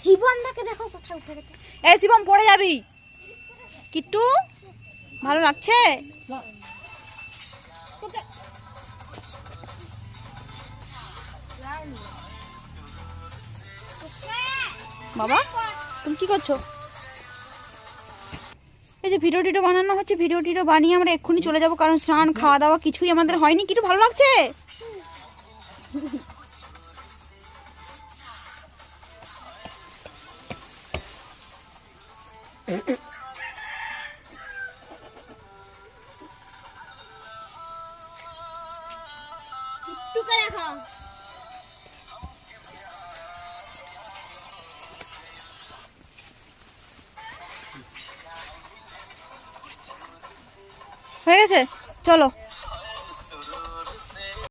শিবমটাকে দেখো কোথায় উঠে গেছে। এ শিবম পড়ে যাবি। কিট্টু ভালো লাগছে? বাবা তুমি কি করছো? এই যে ভিডিও টিডিও বানানো হচ্ছে, ভিডিও টিডিও বানিয়ে আমরা এক্ষুনি চলে যাব, কারণ স্নান খাওয়া দাওয়া কিছুই আমাদের হয়নি। কিট্টু ভালো লাগছে? টুকে দেখো। হয়ে গেছে, চলো।